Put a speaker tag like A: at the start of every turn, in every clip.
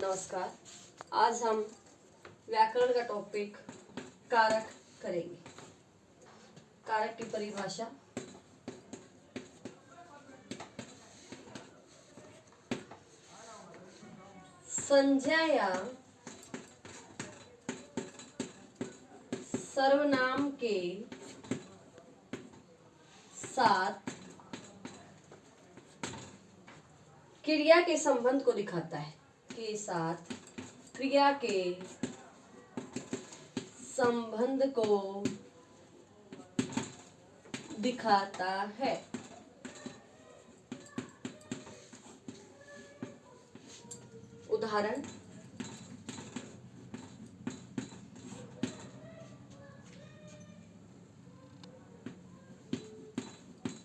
A: नमस्कार। आज हम व्याकरण का टॉपिक कारक करेंगे। कारक की परिभाषा। संज्ञा या सर्वनाम के साथ क्रिया के संबंध को दिखाता है। के साथ क्रिया के संबंध को दिखाता है। उदाहरण,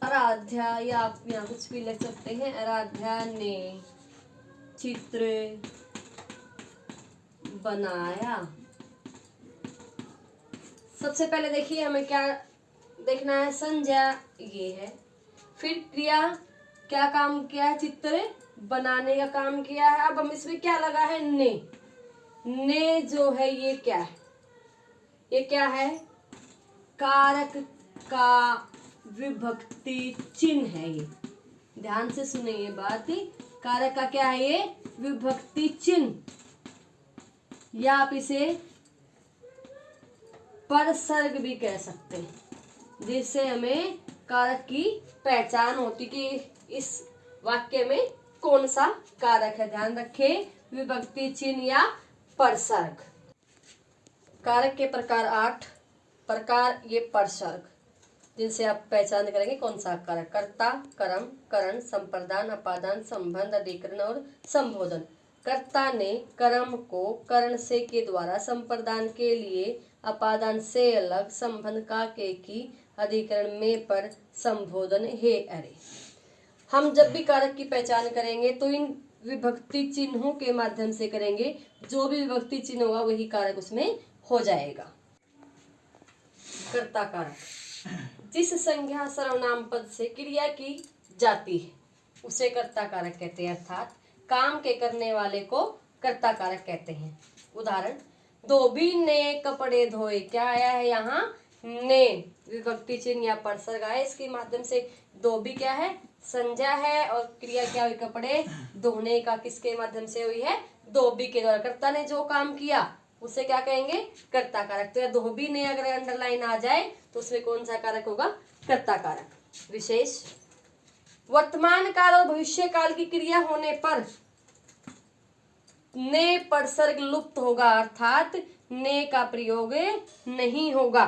A: आराध्या, या आप यहाँ कुछ भी लिख सकते हैं। आराध्या ने चित्र बनाया। सबसे पहले देखिए हमें क्या देखना है। संज्ञा ये है, फिर क्रिया क्या काम किया है, चित्र बनाने का काम किया है। अब हम इसमें क्या लगा है, ने। ने जो है ये क्या है, ये क्या है, कारक का विभक्ति चिन्ह है। ये ध्यान से सुने ये बात, कारक का क्या है, ये विभक्ति चिन्ह, या आप इसे परसर्ग भी कह सकते हैं, जिससे हमें कारक की पहचान होती कि इस वाक्य में कौन सा कारक है। ध्यान रखें, विभक्ति चिन्ह या परसर्ग। कारक के प्रकार 8 प्रकार, ये परसर्ग, जिनसे आप पहचान करेंगे कौन सा कारक। कर्ता, कर्म, करण, संप्रदान, अपादान, संबंध, अधिकरण और संबोधन। कर्ता ने कर्म को करण से के द्वारा, संप्रदान के लिए अपादान से अलग, संबंध का के की, अधिकरण में पर, संबोधन हे अरे। हम जब भी कारक की पहचान करेंगे तो इन विभक्ति चिन्हों के माध्यम से करेंगे। जो भी विभक्ति चिन्ह होगा वही कारक उसमें हो जाएगा। कर्ता कारक, जिस संज्ञा सर्वनाम पद से क्रिया की जाती है उसे कर्ता कारक कहते हैं, अर्थात काम के करने वाले को कर्ता कारक कहते हैं। उदाहरण, धोबी ने कपड़े धोए। क्या आया है यहाँ, ने, विभक्ति चिन्ह या परसर्ग आया। इसके माध्यम से धोबी क्या है, संज्ञा है, और क्रिया क्या हुई, कपड़े धोने का किसके माध्यम से हुई है, धोबी के द्वारा। कर्ता ने जो काम किया उसे क्या कहेंगे, कर्ता कारक। तो धोबी ने अगर अंडरलाइन आ जाए तो उसमें कौन सा कारक होगा, कर्ता कारक। विशेष, वर्तमान काल और भविष्य काल की क्रिया होने पर ने परसर्ग लुप्त होगा, अर्थात ने का प्रयोग नहीं होगा।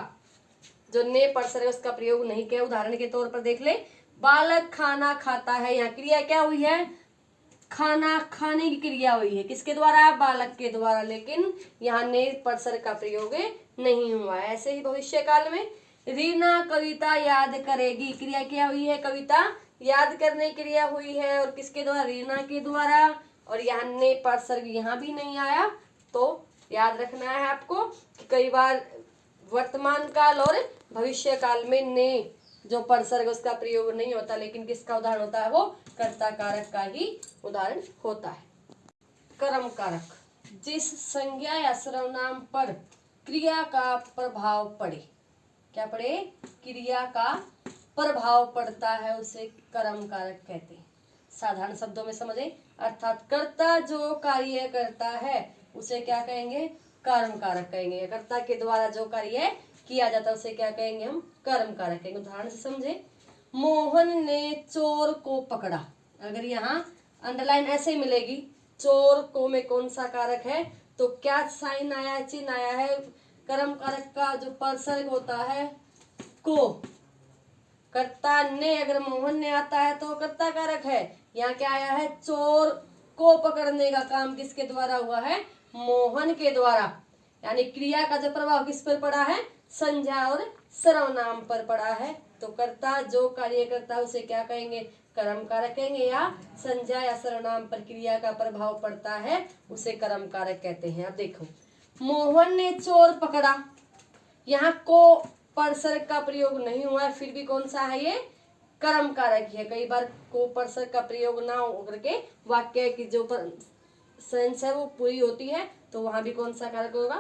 A: जो ने परसर्ग उसका प्रयोग नहीं किया। उदाहरण के तौर पर देख ले, बालक खाना खाता है। यहाँ क्रिया क्या हुई है, खाना खाने की क्रिया हुई है, किसके द्वारा, बालक के द्वारा, लेकिन यहाँ ने परसर्ग का प्रयोग नहीं हुआ है। ऐसे ही भविष्य काल में, रीना कविता याद करेगी। क्रिया क्या हुई है, कविता याद करने की क्रिया हुई है, और किसके द्वारा, रीना के द्वारा, और यहाँ ने परसर्ग यहाँ भी नहीं आया। तो याद रखना है आपको कि कई बार वर्तमान काल और भविष्य काल में ने जो परसर्ग उसका प्रयोग नहीं होता, लेकिन किसका उदाहरण होता है, वो कर्ता कारक का ही उदाहरण होता है। कर्म कारक, जिस संज्ञा या सर्वनाम पर क्रिया का प्रभाव पड़े। क्या पड़े, क्रिया का प्रभाव पड़ता है, उसे कर्म कारक कहते हैं। साधारण शब्दों में समझे, अर्थात कर्ता जो कार्य करता है उसे क्या कहेंगे, कर्म कारक कहेंगे। कर्ता के द्वारा जो कार्य किया जाता है उसे क्या कहेंगे, हम कर्म कारक कहेंगे। उदाहरण से समझे, मोहन ने चोर को पकड़ा। अगर यहाँ अंडरलाइन ऐसे मिलेगी, चोर को में कौन सा कारक है, तो क्या साइन आया, चिन्ह आया है, कर्म कारक का जो परसर्ग होता है को। कर्ता ने अगर मोहन ने आता है तो कर्ता कारक है। यहाँ क्या आया है, चोर को पकड़ने का काम किसके द्वारा हुआ है, मोहन के द्वारा। यानी क्रिया का जो प्रभाव किस पर पड़ा है, संज्ञा और सर्वनाम पर पड़ा है। तो कर्ता जो कार्य करता है उसे क्या कहेंगे, कर्म कारक कहेंगे, या संज्ञा या सर्वनाम पर क्रिया का प्रभाव पड़ता है उसे कर्म कारक कहते हैं। अब देखो, मोहन ने चोर पकड़ा, यहाँ को परसर्ग का प्रयोग नहीं हुआ है, फिर भी कौन सा है, ये कर्म कारक है। कई बार को परसर्ग का प्रयोग ना हो करके वाक्य की जो सेंस है वो पूरी होती है, तो वहां भी कौन सा कारक होगा,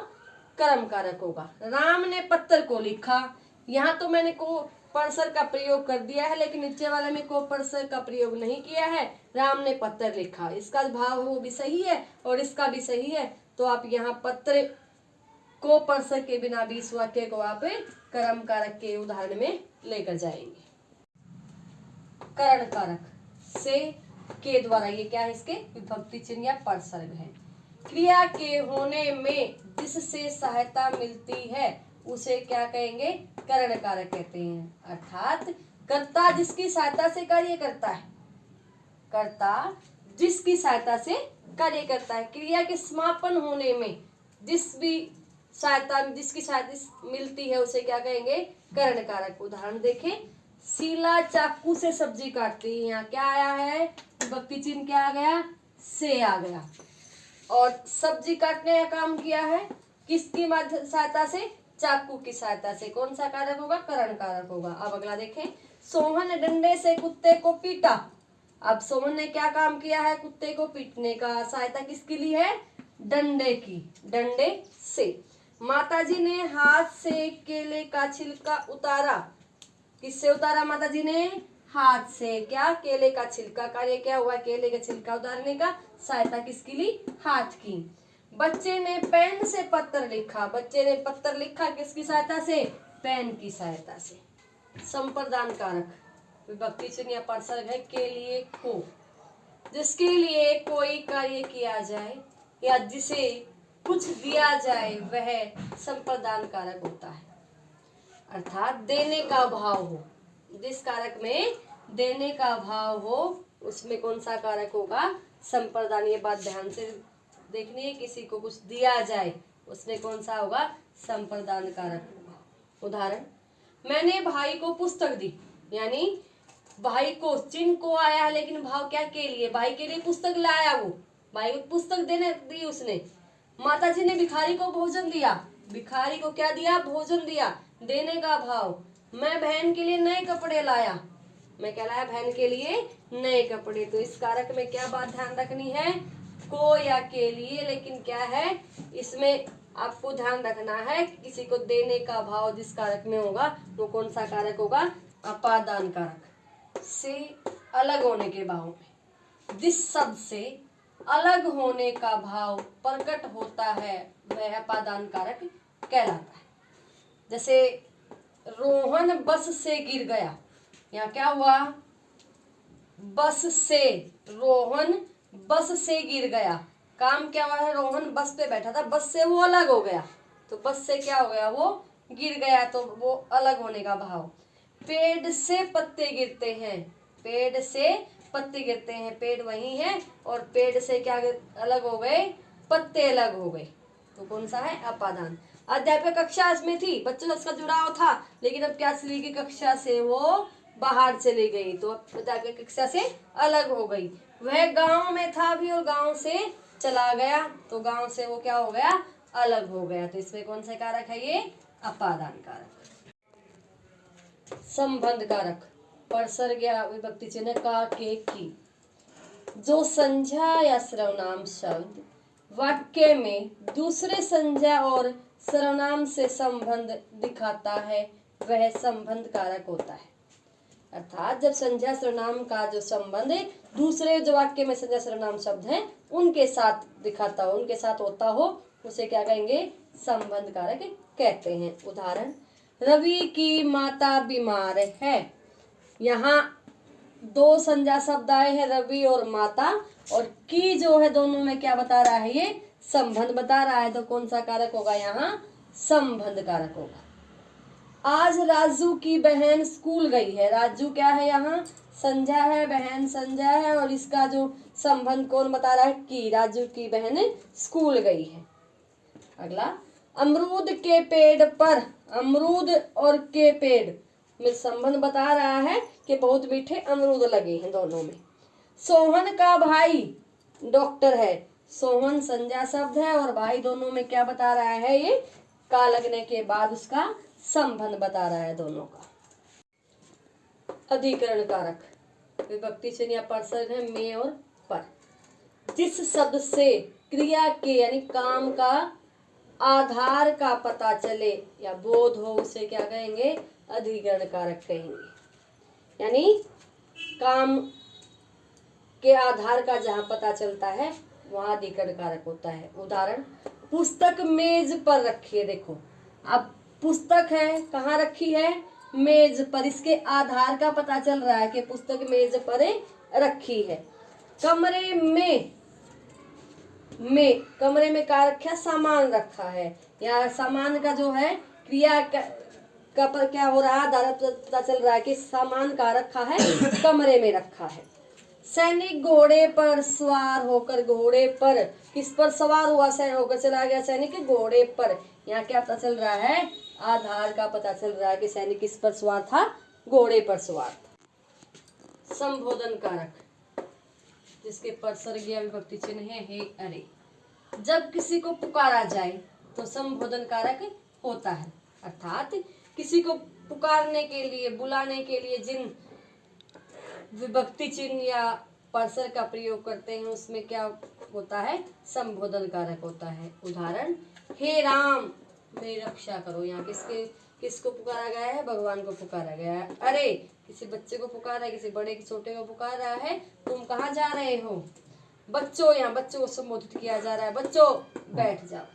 A: कर्म कारक होगा। राम ने पत्थर को लिखा, यहाँ तो मैंने को परसर का प्रयोग कर दिया है, लेकिन नीचे वाले में को परसर का प्रयोग नहीं किया है। राम ने पत्थर लिखा, इसका भाव वो भी सही है और इसका भी सही है, तो आप यहाँ पत्र को परसर के बिना भी इस वाक्य को आप कर्म कारक के उदाहरण में लेकर जाएंगे। करण कारक से के द्वारा, ये क्या है, इसके विभक्ति चिन्ह या परसर्ग है। क्रिया के होने में जिससे सहायता मिलती है उसे क्या कहेंगे, करण कारक कहते हैं। अर्थात कर्ता जिसकी सहायता से कार्य करता है, कर्ता जिसकी सहायता से कार्य करता है। क्रिया के समापन होने में जिसकी सहायता मिलती है उसे क्या कहेंगे, करण कारक। उदाहरण देखें, शीला चाकू से सब्जी काटती है, यहाँ क्या आया है, विभक्ति चिन्ह क्या आ गया, से आ गया। और सब्जी काटने का काम किया है किसकी सहायता से, चाकू की सहायता से, कौन सा कारक होगा, करण कारक होगा। अब अगला देखें, सोहन डंडे से कुत्ते को पीटा। अब सोहन ने क्या काम किया है, कुत्ते को पीटने का, सहायता किसकी ली है, डंडे की, डंडे से। माताजी ने हाथ से केले का छिलका उतारा, किससे उतारा, माताजी ने हाथ से, क्या, केले का छिलका। कार्य क्या हुआ, केले का छिलका उतारने का, सहायता किसकी ली, हाथ की। बच्चे ने पेन से पत्र लिखा, बच्चे ने पत्र लिखा किसकी सहायता से, पेन की सहायता से। संप्रदान कारक विभक्ति चिन्ह या परसर्ग है, के लिए को, जिसके लिए कोई कार्य किया जाए या जिसे कुछ दिया जाए वह संप्रदान कारक होता है। अर्थात देने का भाव हो, जिस कारक में देने का भाव हो उसमें कौन सा कारक होगा, संप्रदान। ये बात ध्यान से देखनी है, किसी को कुछ दिया जाए उसमें कौन सा होगा, संप्रदान कारक होगा। उदाहरण, मैंने भाई को पुस्तक दी, यानी भाई को, चिन्ह को आया है लेकिन भाव क्या के लिए, भाई के लिए पुस्तक लाया, वो भाई को पुस्तक देने दी उसने। माताजी ने भिखारी को भोजन दिया, भिखारी को क्या दिया, भोजन दिया, देने का भाव। मैं बहन के लिए नए कपड़े लाया, मैं क्या लाया, बहन के लिए नए कपड़े। तो इस कारक में क्या बात ध्यान रखनी है, को या के लिए, लेकिन क्या है इसमें आपको ध्यान रखना है किसी को देने का भाव जिस कारक में होगा वो कौन सा कारक होगा, अपादान कारक। से अलग होने के भाव में जिस शब्द से अलग होने का भाव प्रकट होता है वह अपादान कारक कहलाता है। जैसे रोहन बस से गिर गया, यहाँ क्या हुआ, बस से, रोहन बस से गिर गया, काम क्या हुआ है, रोहन बस पे बैठा था, बस से वो अलग हो गया, तो बस से क्या हो गया, वो गिर गया, तो वो अलग होने का भाव। पेड़ से पत्ते गिरते हैं, पेड़ से पत्ते गिरते हैं, पेड़ वही है और पेड़ से क्या अलग हो गए, पत्ते अलग हो गए, तो कौन सा है, अपादान। अध्यापक कक्षा में थी, बच्चों से उसका जुड़ाव था, लेकिन अब क्या चली गई, कक्षा से वो बाहर चली गई, तो अध्यापक कक्षा से अलग हो गई। वह गांव में था भी और गांव से चला गया, तो गांव से वो क्या हो गया, अलग हो गया, तो इसमें कौन सा कारक है, ये अपादान कारक। संबंध कारक परसर्ग या विभक्ति चिन्ह का, के, की। जो संज्ञा या सर्वनाम शब्द वाक्य में दूसरे संज्ञा और सर्वनाम से संबंध दिखाता है वह संबंध कारक होता है। अर्थात जब संज्ञा सर्वनाम का जो संबंध है दूसरे जो वाक्य में संज्ञा सर्वनाम शब्द हैं उनके साथ दिखाता हो, उनके साथ होता हो, उसे क्या कहेंगे, संबंध कारक कहते हैं। उदाहरण, रवि की माता बीमार है, यहाँ दो संज्ञा शब्द आए हैं, रवि और माता, और की जो है दोनों में क्या बता रहा है, ये संबंध बता रहा है, तो कौन सा कारक होगा, यहाँ संबंध कारक होगा। आज राजू की बहन स्कूल गई है, राजू क्या है, यहाँ संज्ञा है, बहन संज्ञा है, और इसका जो संबंध कौन बता रहा है, की, राजू की बहन स्कूल गई है। अगला, अमरूद के पेड़ पर, अमरूद और के पेड़ में संबंध बता रहा है कि बहुत मीठे अमरूद लगे हैं दोनों में। सोहन का भाई डॉक्टर है, सोहन संज्ञा शब्द है और भाई दोनों में क्या बता रहा है, ये का लगने के बाद उसका संबंध बता रहा है दोनों का। अधिकरण कारक विभक्ति चिन्ह या परसर्ग है, में और पर। जिस शब्द से क्रिया के यानी काम का आधार का पता चले या बोध हो उसे क्या कहेंगे, अधिकरण कारक कहेंगे। यानी काम के आधार का जहां पता चलता है वहां अधिकरण कारक होता है। उदाहरण, पुस्तक मेज पर रखी है। देखो अब पुस्तक है, कहाँ रखी है, मेज पर। इसके आधार का पता चल रहा है कि पुस्तक मेज पर रखी है। कमरे में क्या रखा, सामान रखा है। या सामान का जो है क्रिया का पर क्या हो रहा है, आधार पता चल रहा है कि सामान का रखा है, कमरे में रखा है। सैनिक घोड़े पर सवार होकर, घोड़े पर किस पर सवार हुआ, सैनिक होकर चला गया सैनिक घोड़े पर। यहाँ क्या पता चल रहा है, आधार का पता चल रहा है कि सैनिक किस पर सवार था, घोड़े पर सवार था। संबोधन कारक जिसके पर सर्गीय विभक्ति चिन्ह है, हे अरे। जब किसी को पुकारा जाए तो संबोधन कारक होता है, अर्थात किसी को पुकारने के लिए, बुलाने के लिए जिन विभक्ति चिन्ह या परसर का प्रयोग करते हैं उसमें क्या होता है, संबोधन कारक होता है। उदाहरण, हे राम मेरी रक्षा करो। यहाँ किसको पुकारा गया है, भगवान को पुकारा गया है। अरे किसी बच्चे को पुकारा है, किसी बड़े छोटे को पुकार रहा है, तुम कहाँ जा रहे हो। बच्चों, यहाँ बच्चों को संबोधित किया जा रहा है, बच्चों बैठ जाओ।